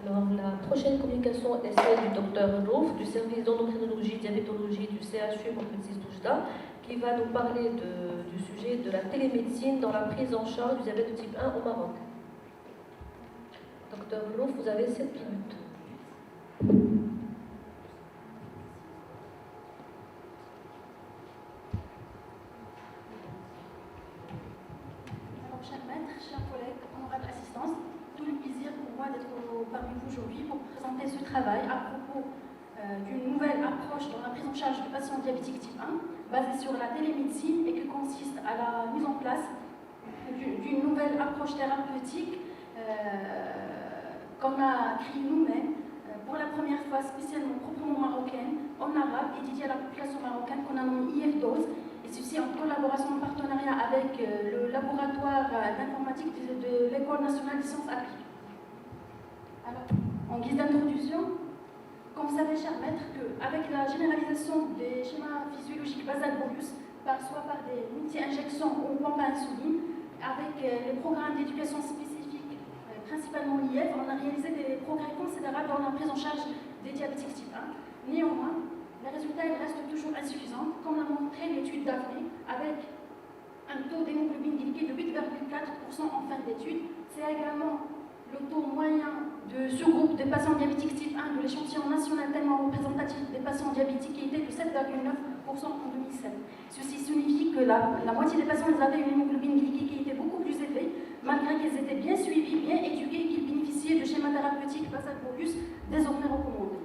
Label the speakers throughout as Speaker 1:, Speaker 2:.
Speaker 1: Alors, la prochaine communication est celle du docteur Rouf, du service d'endocrinologie, diabétologie du CHU Mohamed Toujda, qui va nous parler du sujet de la télémédecine dans la prise en charge du diabète de type 1 au Maroc. Docteur Rouf, vous avez 7 minutes.
Speaker 2: Alors, chers maîtres, chers collègues, honorable assistance, tout le plaisir pour moi d'être parmi vous aujourd'hui pour présenter ce travail à propos d'une nouvelle approche dans la prise en charge du patient diabétique type 1, basée sur la télémédecine et qui consiste à la mise en place d'une nouvelle approche thérapeutique qu'on a créée nous-mêmes pour la première fois spécialement proprement marocaine, en arabe et dédiée à la population marocaine qu'on a nommée IF-Dose, et ceci en collaboration, en partenariat avec le laboratoire d'informatique de l'École nationale des sciences appliquées. Alors, en guise d'introduction, comme vous savez, chers maîtres, qu'avec la généralisation des schémas physiologiques basal-bolus, soit par des multi-injections ou pompes à insuline, avec les programmes d'éducation spécifiques, principalement l'IF, on a réalisé des progrès considérables dans la prise en charge des diabétiques type 1. Néanmoins, les résultats restent toujours insuffisants, comme l'a montré l'étude d'Aphné, avec un taux d'hémoglobine glyquée de 8,4% en fin d'étude. C'est également le taux moyen de sous-groupe des patients diabétiques type 1 de l'échantillon national tellement représentatif des patients diabétiques qui était de 7,9% en 2007. Ceci signifie que la moitié des patients avaient une hémoglobine glyquée qui était beaucoup plus élevée, malgré qu'ils étaient bien suivis, bien éduqués et qu'ils bénéficiaient de schémas thérapeutiques basal-bolus désormais recommandés.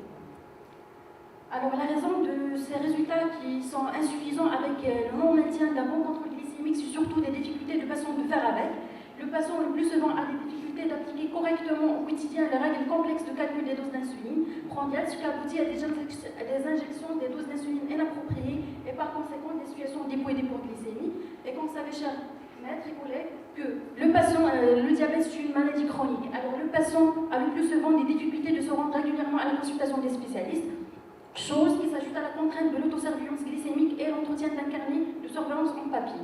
Speaker 2: Alors la raison de ces résultats qui sont insuffisants avec le non-maintien d'un bon contrôle glycémique, c'est surtout des difficultés de patient de faire avec. Le patient le plus souvent a des difficultés d'appliquer correctement au quotidien les règles complexes de calcul des doses d'insuline prandial, ce qui aboutit à des injections des doses d'insuline inappropriées et par conséquent des situations d'hypo et d'hypoglycémie. Et comme vous savez, chers maîtres et collègues, que le diabète c'est une maladie chronique. Alors le patient a le plus souvent des difficultés de se rendre régulièrement à la consultation des spécialistes, chose qui s'ajoute à la contrainte de l'autosurveillance glycémique et l'entretien d'un carnet de surveillance en papier.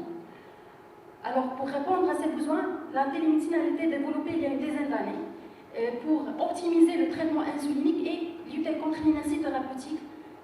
Speaker 2: Alors, pour répondre à ces besoins, la télémédecine a été développée il y a une dizaine d'années pour optimiser le traitement insulinique et lutter contre l'inertie thérapeutique.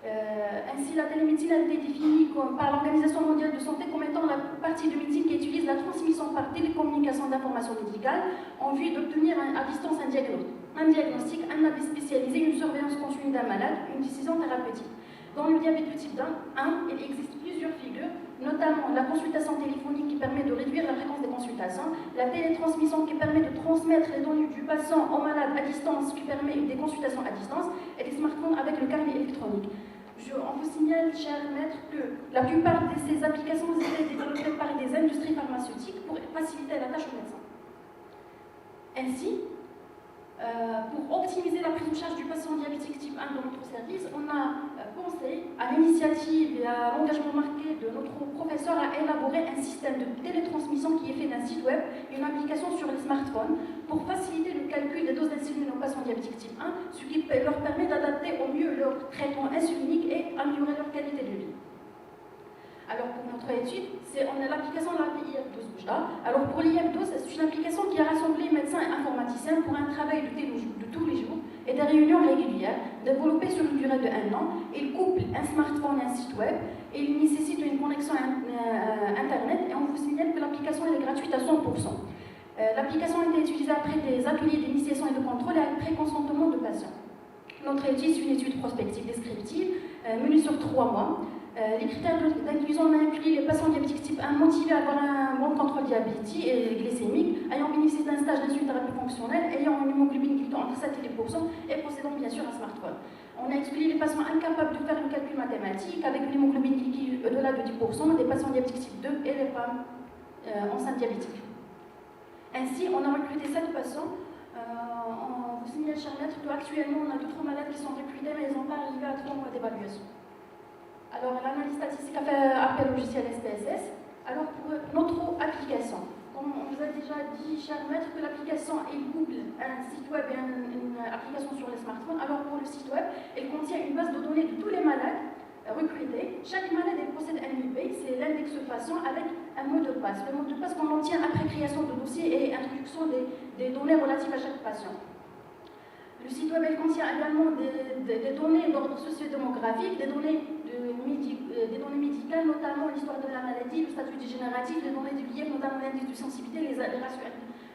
Speaker 2: Ainsi, la télémédecine a été définie par l'Organisation mondiale de santé comme étant la partie de médecine qui utilise la transmission par télécommunication d'informations médicales en vue d'obtenir à distance un diagnostic, un avis spécialisé, une surveillance continue d'un malade, une décision thérapeutique. Dans le diabète de type 1, il existe plusieurs figures, notamment la consultation téléphonique qui permet de réduire la fréquence des consultations, la télétransmission qui permet de transmettre les données du patient au malade à distance, qui permet des consultations à distance, et les smartphones avec le carnet électronique. On vous signale, chers maîtres, que la plupart de ces applications ont été développées par des industries pharmaceutiques pour faciliter la tâche aux médecins. Ainsi, pour optimiser la prise en charge du patient diabétique type 1 dans notre service, on a pensé, à l'initiative et à l'engagement marqué de notre professeur, à élaborer un système de télétransmission qui est fait d'un site web et une application sur les smartphones pour faciliter le calcul des doses d'insuline aux patients diabétiques type 1, ce qui leur permet d'adapter au mieux leur traitement insulinique et améliorer leur qualité de vie. Alors pour notre étude, on a l'application de l'API IF-Dose. Alors pour l'IF-Dose, c'est une application qui a rassemblé médecins et informaticiens pour un travail de tous les jours et des réunions régulières, développées sur une durée de 1 an. Il couple un smartphone et un site web et il nécessite une connexion Internet et on vous signale que l'application est gratuite à 100%. L'application a été utilisée après des ateliers d'initiation et de contrôle et après consentement de patients. Notre étude est une étude prospective descriptive menée sur 3 mois. Les critères d'inclusion ont inclus les patients diabétiques type 1 motivés à avoir un bon contrôle diabétique et glycémique, ayant bénéficié d'un stage d'insuline-thérapie fonctionnelle, ayant une hémoglobine glycée entre 7 et 10% et possédant bien sûr un smartphone. On a exclu les patients incapables de faire le calcul mathématique avec une hémoglobine glycée au-delà de 10%, des patients diabétiques type 2 et les femmes enceintes diabétiques. Ainsi, on a recruté 7 patients. On vous signale, chers maîtres, qu'actuellement on a d'autres malades qui sont recrutés, mais ils n'ont pas arrivé à 3 mois d'évaluation. Alors, l'analyse statistique a fait appel au logiciel SPSS. Alors, pour notre application, comme on vous a déjà dit, chers maîtres, que l'application couple un site web et une application sur les smartphones. Alors, pour le site web, elle contient une base de données de tous les malades recrutés. Chaque malade possède un IP, c'est l'index patient avec un mot de passe. Le mot de passe qu'on obtient après création de dossier et introduction des données relatives à chaque patient. Le site web contient également des données d'ordre socio-démographique, des données médicales, notamment l'histoire de la maladie, le statut dégénératif, les données du lièvre, notamment l'indice de sensibilité, les ratios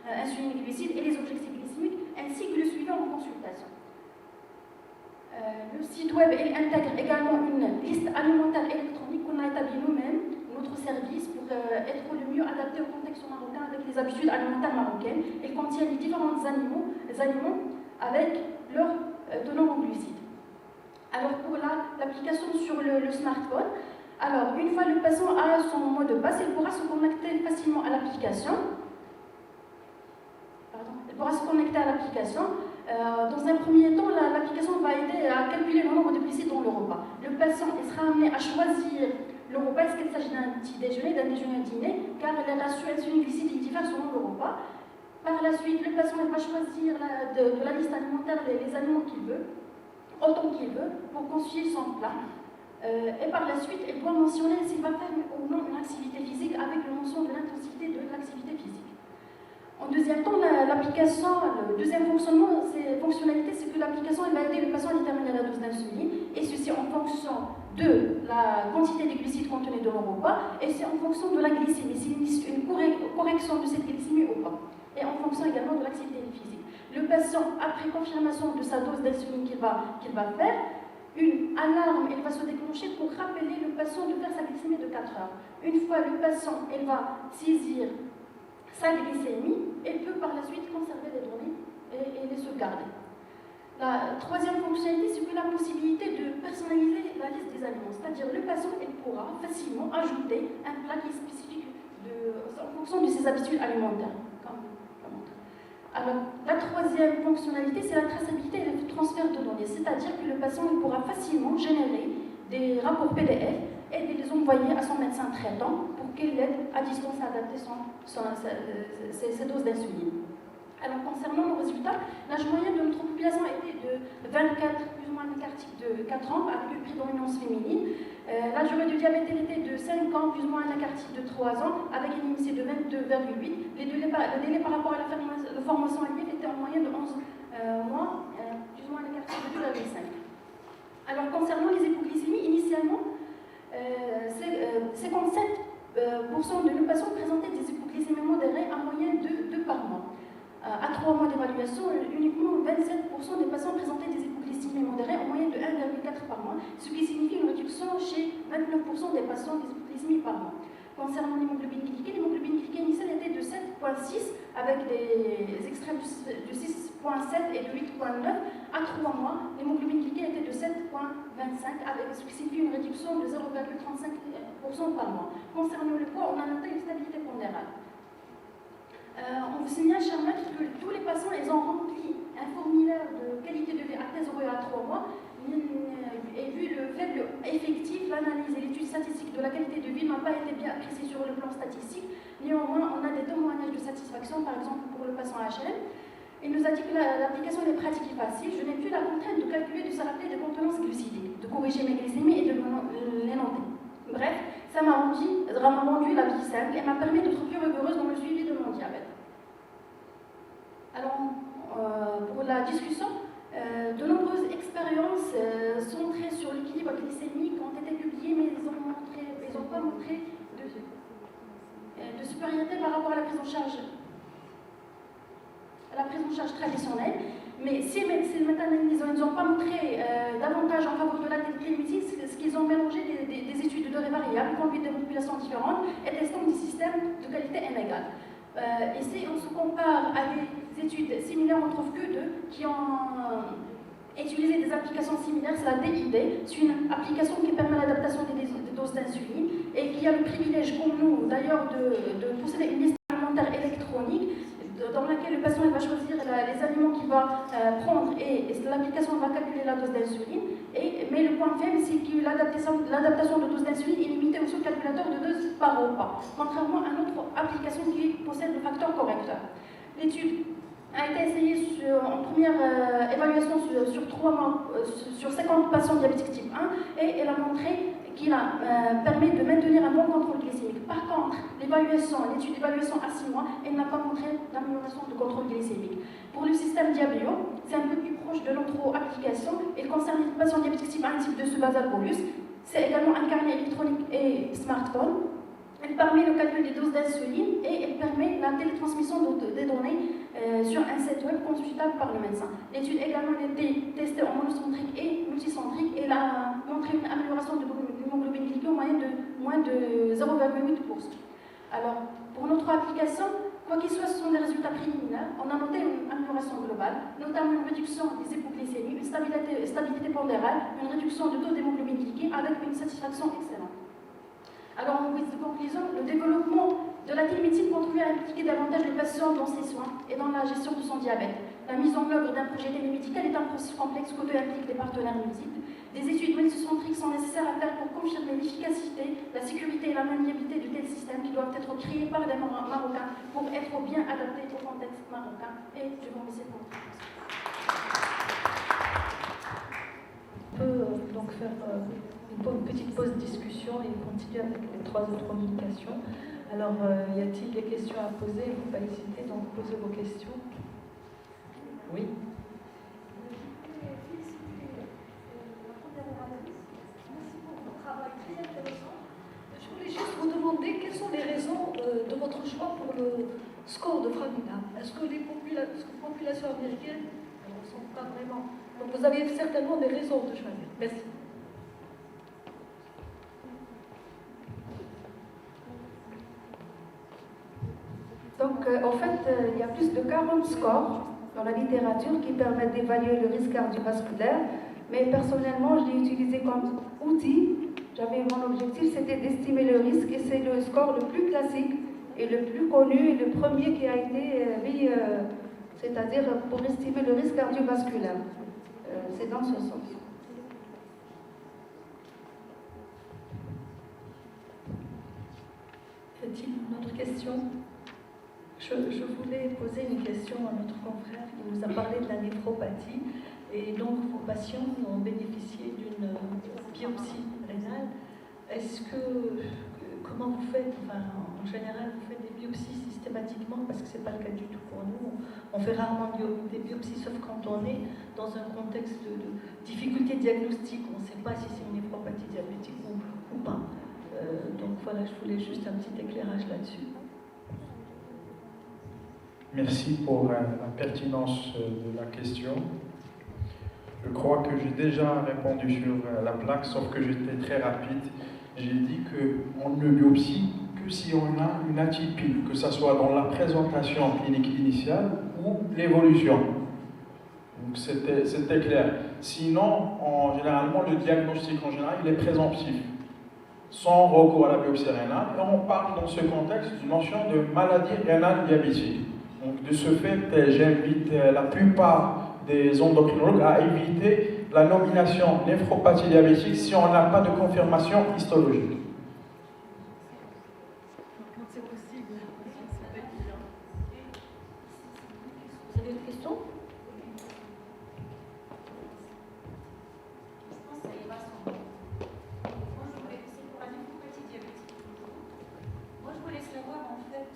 Speaker 2: insulino-glucides et les objectifs glycémiques, ainsi que le suivi en consultation. Le site web intègre également une liste alimentaire électronique qu'on a établie nous-mêmes, notre service, pour être le mieux adapté au contexte marocain avec les habitudes alimentaires marocaines. Elle contient les différents aliments avec leur teneur en glucides. Alors pour l'application sur le smartphone, alors une fois le patient a son mot de passe, il pourra se connecter facilement à l'application. Dans un premier temps, l'application va aider à calculer le nombre de glucides dans le repas. Le patient sera amené à choisir le repas, est-ce qu'il s'agit d'un petit déjeuner, d'un déjeuner à dîner, car les ratios insulino-glucides diffèrent selon le repas. Par la suite, le patient va choisir de la liste alimentaire les aliments qu'il veut, autant qu'il veut, pour constituer son plat. Et par la suite, il doit mentionner s'il va faire ou non une activité physique avec le mention de l'intensité de l'activité physique. En deuxième temps, l'application, le deuxième fonctionnalité, c'est que l'application va aider le patient à déterminer la dose d'insuline, et ceci en fonction de la quantité de glucides contenus dans le repas, et c'est en fonction de la glycémie, s'il y a une correction de cette glycémie ou pas, et en fonction également de l'activité physique. Le patient, après confirmation de sa dose d'insuline qu'il va faire, une alarme va se déclencher pour rappeler le patient de faire sa glycémie de 4 heures. Une fois le patient va saisir sa glycémie, elle peut par la suite conserver les données et les sauvegarder. La troisième fonctionnalité, c'est que la possibilité de personnaliser la liste des aliments, c'est-à-dire le patient pourra facilement ajouter un plat qui est spécifique en fonction de ses habitudes alimentaires. Alors, la troisième fonctionnalité, c'est la traçabilité et le transfert de données, c'est-à-dire que le patient pourra facilement générer des rapports PDF et de les envoyer à son médecin traitant pour qu'il l'aide à distance à adapter ses doses d'insuline. Alors, concernant nos résultats, l'âge moyen de notre population était de 24, plus ou moins un type de 4 ans, avec une prédominance féminine. La durée du diabète était de 5 ans, plus ou moins un type de 3 ans, avec une IMC de 22,8. Le délai par rapport à la formation IF était en moyenne de 11 mois, plus ou moins un type de 2,5. Alors, concernant les hypoglycémies, initialement, 57% de nos patients présentaient des hypoglycémies modérées en moyenne de 2 par mois. À 3 mois d'évaluation, uniquement 27% des patients présentaient des hypoglycémies modérées en moyenne de 1,4 par mois, ce qui signifie une réduction chez 29% des patients des hypoglycémies par mois. Concernant l'hémoglobine glyquée initiale était de 7,6 avec des extraits de 6,7 et de 8,9. À 3 mois, l'hémoglobine glyquée était de 7,25 avec ce qui signifie une réduction de 0,35% par mois. Concernant le poids, on a noté une stabilité pondérale. On vous signale, chers maîtres, que tous les patients ont rempli un formulaire de qualité de vie à 15 € à 3 mois, et vu le faible effectif, l'analyse et l'étude statistique de la qualité de vie n'a pas été bien appréciée sur le plan statistique. Néanmoins, on a des témoignages de satisfaction, par exemple pour le patient HLM. Il nous a dit que l'application est pratique et facile. Je n'ai plus la contrainte de calculer, de se rappeler des contenances glucidiques, de corriger mes glycémies et de les noter. Bref, ça m'a rendu la vie simple et m'a permis d'être plus rigoureuse dans le suivi de mon diabète. Alors, pour la discussion, de nombreuses expériences centrées sur l'équilibre glycémique ont été publiées, mais ils n'ont pas montré de supériorité par rapport à la prise en charge traditionnelle. Mais ces méta-analyses n'ont pas montré davantage en faveur de la télémédecine, ce qu'ils ont mélangé des études de données variables, conduites de populations différentes et testant des systèmes de qualité inégale. Et si on se compare à des études similaires, on ne trouve que deux qui ont utilisé des applications similaires. C'est la DID, c'est une application qui permet l'adaptation des doses d'insuline et qui a le privilège, comme nous d'ailleurs, de posséder une liste alimentaire électronique dans laquelle le patient va choisir les aliments qu'il va prendre et l'application va calculer la dose d'insuline. Mais le point faible, c'est que l'adaptation de dose d'insuline est limitée au seul calculateur de dose par repas, contrairement à notre application qui possède le facteur correcteur. L'étude a été essayée en première évaluation sur 3 mois, sur 50 patients diabétiques type 1, et elle a montré qui permet de maintenir un bon contrôle glycémique. Par contre, l'étude d'évaluation à 6 mois, elle n'a pas montré d'amélioration de contrôle glycémique. Pour le système Diabio, c'est un peu plus proche de notre application. Elle concerne les patients diabétiques type 1 type 2 sous basal bolus. C'est également un carnet électronique et smartphone. Elle permet le calcul des doses d'insuline et elle permet la télétransmission des données sur un site web consultable par le médecin. L'étude a également été testée en monocentrique et multicentrique et elle a montré une amélioration de l'hémoglobine glycée au moyen de moins de 0,8%. Alors, pour notre application, quoi qu'il soit, ce sont des résultats préliminaires. On a noté une amélioration globale, notamment une réduction des hypoglycémies, une stabilité pondérale, une réduction du taux d'hémoglobine glycée avec une satisfaction excellente. Alors, en guise de conclusion, le développement de la télémédecine contribue à impliquer davantage les patients dans ses soins et dans la gestion de son diabète. La mise en œuvre d'un projet télémédical est un processus complexe qui implique des partenaires multiples. Des études multicentriques sont nécessaires à faire pour confirmer l'efficacité, la sécurité et la maniabilité de tels systèmes qui doivent être créés par des Marocains pour être bien adaptés au contexte marocain. Et je vous remercie pour votre attention.
Speaker 1: On peut donc faire une petite pause discussion et continuer avec les 3 autres communications. Alors, y a-t-il des questions à poser? Il ne faut pas hésiter, donc posez vos questions. Oui.
Speaker 3: Je voulais juste vous demander quelles sont les raisons de votre choix pour le score de Framina. Est-ce que les populations américaines ne sont pas vraiment... Donc vous avez certainement des raisons de choisir. Merci.
Speaker 4: Donc, en fait, il y a plus de 40 scores dans la littérature qui permettent d'évaluer le risque cardiovasculaire, mais personnellement, je l'ai utilisé comme outil. Mon objectif, c'était d'estimer le risque, et c'est le score le plus classique et le plus connu et le premier qui a été mis, c'est-à-dire pour estimer le risque cardiovasculaire. C'est dans ce sens.
Speaker 1: Y a-t-il une autre question? Je voulais poser une question à notre confrère qui nous a parlé de la néphropathie. Et donc, vos patients ont bénéficié d'une biopsie rénale. Comment vous faites? Enfin, en général, vous faites des biopsies systématiquement, parce que ce n'est pas le cas du tout pour nous. On fait rarement des biopsies, sauf quand on est dans un contexte de difficulté diagnostique. On ne sait pas si c'est une néphropathie diabétique ou pas. Donc voilà, je voulais juste un petit éclairage là-dessus.
Speaker 5: Merci pour la pertinence de la question. Je crois que j'ai déjà répondu sur la plaque, sauf que j'étais très rapide. J'ai dit qu'on ne biopsie que si on a une atypie, que ce soit dans la présentation clinique initiale ou l'évolution. Donc c'était clair. Sinon, généralement, le diagnostic en général, il est présomptif, sans recours à la biopsie rénale. Et on parle dans ce contexte d'une notion de maladie rénale diabétique. Donc de ce fait, j'invite la plupart des endocrinologues à éviter la nomination néphropathie diabétique si on n'a pas de confirmation histologique.
Speaker 3: C'est possible.
Speaker 1: Vous avez une question?
Speaker 6: Moi, je voulais savoir, en fait,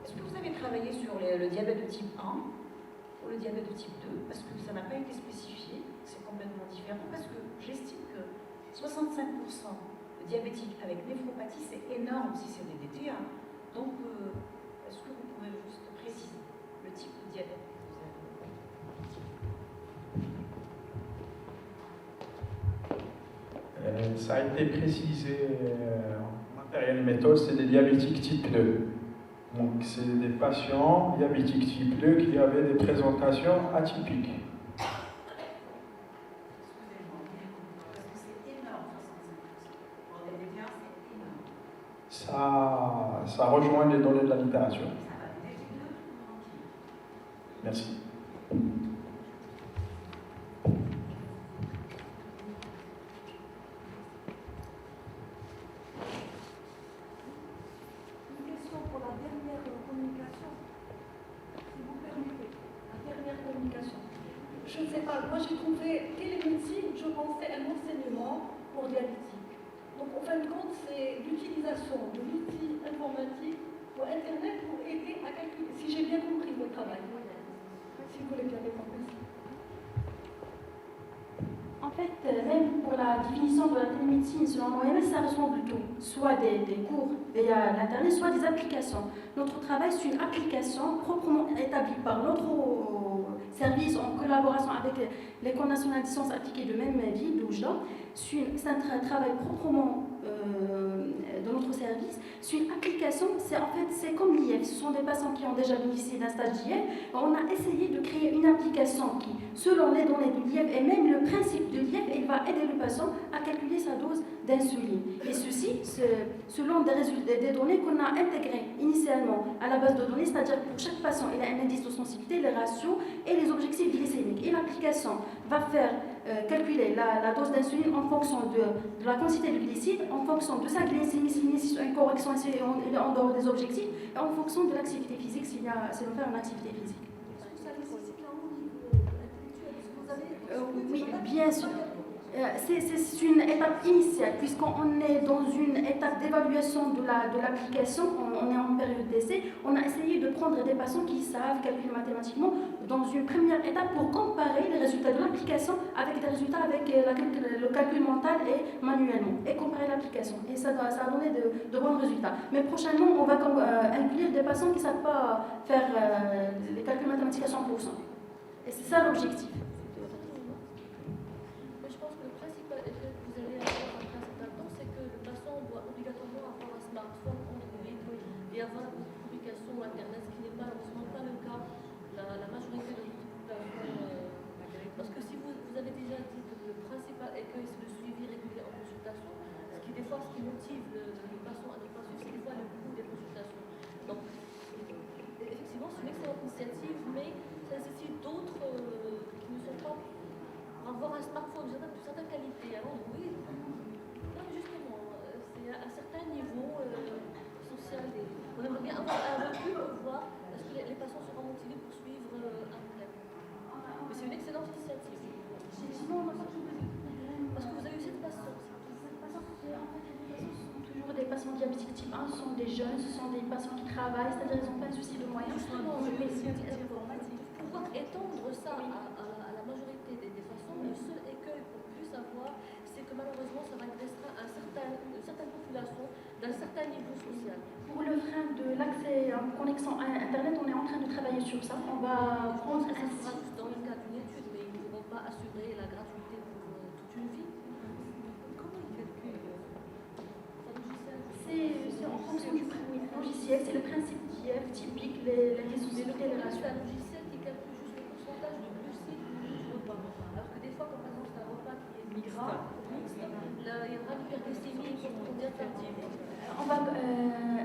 Speaker 6: est-ce que vous avez travaillé sur le diabète de type 1 ou le diabète de type 2? Parce que ça n'a pas été spécifié, c'est complètement différent, parce que j'estime que 65% de diabétiques avec néphropathie, c'est énorme si c'est des DTA. Donc, est-ce que vous pouvez juste préciser le type de diabète que vous
Speaker 5: avez? Ça a été précisé en matériel méthode, c'est des diabétiques type 2. Donc, c'est des patients diabétiques type 2 qui avaient des présentations atypiques. Ça rejoint les données de la littérature. Merci.
Speaker 3: Je ne sais pas, moi j'ai trouvé télémédecine, je pensais un enseignement pour diabétique. Donc en fin de compte, c'est l'utilisation de l'outil informatique ou Internet pour aider à calculer. Si j'ai bien compris votre travail. Si vous voulez bien répondre.
Speaker 2: En fait, même pour la définition de la télémédecine selon l'OMS, ça ressemble tout. Soit des cours via l'Internet, soit des applications. Notre travail, c'est une application proprement établie par notre service en collaboration avec l'École nationale des sciences appliquées de même ville, l'OUJDA. C'est un travail proprement de notre service. C'est une application, c'est comme l'IF. Ce sont des patients qui ont déjà bénéficié d'un stage d'IF. On a essayé de créer une application qui, selon les données de l'IF et même le principe de l'IF, il va aider le patient à calculer sa dose d'insuline. Et ceci, selon des données qu'on a intégrées initialement à la base de données, c'est-à-dire que pour chaque patient, il a un indice de sensibilité, les ratios et les objectifs glycémiques. Et l'application va faire calculer la dose d'insuline en fonction de la quantité de glucides, en fonction de sa glycémie, s'il nécessite une correction, s'il est en dehors des objectifs, et en fonction de l'activité physique, s'il va faire une activité physique. Oui, bien sûr. C'est une étape initiale, puisqu'on est dans une étape d'évaluation de l'application, on est en période d'essai. On a essayé de prendre des patients qui savent calculer mathématiquement dans une première étape pour comparer les résultats de l'application avec des résultats avec le calcul mental et manuellement, et comparer l'application. Et ça a donné de bons résultats. Mais prochainement, on va inclure des patients qui ne savent pas faire les calculs mathématiques à 100%. Et c'est ça l'objectif.
Speaker 1: Et avoir une publication Internet, ce qui n'est malheureusement pas le cas la majorité de notre population. Parce que si vous avez déjà dit que le principal écueil, c'est le suivi régulier en consultation, ce qui des fois ce qui motive le patient à ne pas suivre, c'est des fois le coût des consultations. Donc, effectivement, c'est une excellente initiative, mais ça nécessite d'autres qui ne sont pas pour avoir un smartphone de certaine qualité. Alors, oui, non, justement, c'est à un certain niveau social. On aimerait bien avoir un recul pour voir est-ce que les patients seront motivés pour suivre un problème. Mais c'est une excellente initiative. Parce que vous avez eu cette patience.
Speaker 2: Ce sont toujours des patients diabétiques type 1, ce sont des jeunes, ce sont des patients qui travaillent, c'est-à-dire qu'ils n'ont pas de souci de moyens.
Speaker 1: Justement, pouvoir étendre ça à la majorité des patients, le seul écueil qu'on puisse avoir, c'est que malheureusement, ça va restreindre une certaine population d'un certain niveau social.
Speaker 2: Pour le frein de l'accès en connexion à Internet, on est en train de travailler sur ça. On va prendre
Speaker 1: Ça
Speaker 2: un
Speaker 1: sera
Speaker 2: site.
Speaker 1: juste dans le cadre d'une étude, mais ils ne pourront pas assurer la gratuité pour toute une vie. Comment ils calculent
Speaker 2: C'est en fonction du logiciel, c'est le principe d'IF typique, les soucis de
Speaker 1: c'est
Speaker 2: ratios.
Speaker 1: un logiciel qui calcule juste le pourcentage de glucides du repas. Alors que des fois, quand par exemple c'est un repas qui est mixte, il y aura l'hyperglycémie qui est tardive.
Speaker 2: On va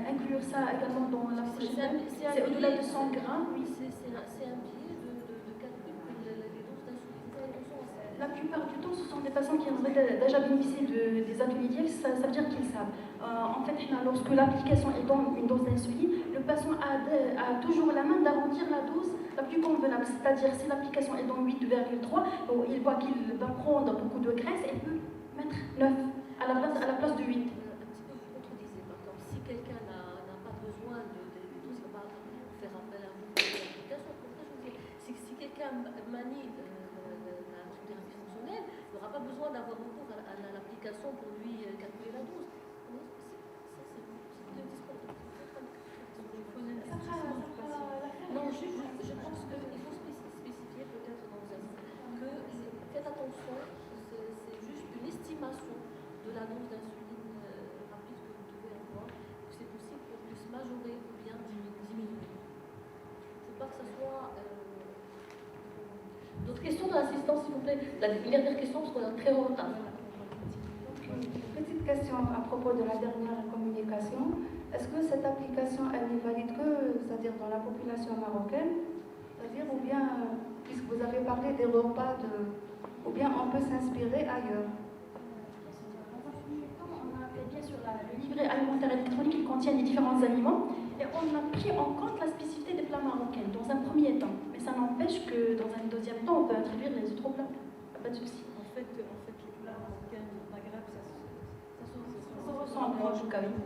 Speaker 2: inclure ça également dans la prochaine. C'est au-delà de 100 grammes.
Speaker 1: Oui, c'est un biais de calcul que les doses d'insuline sont.
Speaker 2: La plupart du temps, ce sont des patients qui ont déjà bénéficié des ateliers d'IF, ça veut dire qu'ils savent. En fait, lorsque l'application est dans une dose d'insuline, le patient a toujours la main d'arrondir la dose la plus convenable. C'est-à-dire, si l'application est dans 8,3, il voit qu'il va prendre beaucoup de graisse et peut mettre 9 à la place de 8.
Speaker 1: Si quelqu'un n'a pas besoin de doses, il ne va pas faire appel à vous pour l'application. Pour ça, je vous dis, si quelqu'un manie la thérapie fonctionnelle, il n'aura pas besoin d'avoir recours à l'application pour lui calculer la dose. Non, je pense qu'il faut spécifier peut-être dans un que faites attention, c'est juste une estimation de la dose d'insuline rapide que vous devez avoir. C'est possible qu'on puisse majorer ou bien diminuer. Il ne faut pas que ça soit... D'autres questions de l'assistance, s'il vous plaît? La dernière question, parce qu'on est très en retard.
Speaker 4: Une petite question à propos de la dernière communication. Est-ce que cette application, elle n'est valide que, c'est-à-dire dans la population marocaine, c'est-à-dire, ou bien, puisque vous avez parlé des repas, ou bien on peut s'inspirer ailleurs?
Speaker 2: On a fait bien sûr le livret alimentaire électronique qui contient les différents aliments et on a pris en compte la spécificité des plats marocains dans un premier temps. Mais ça n'empêche que dans un deuxième temps, on peut introduire les autres plats. Pas de souci.
Speaker 6: En fait, les plats marocains du Maghreb, ça
Speaker 2: Ça se ressent.
Speaker 1: Moi, en tout cas, oui.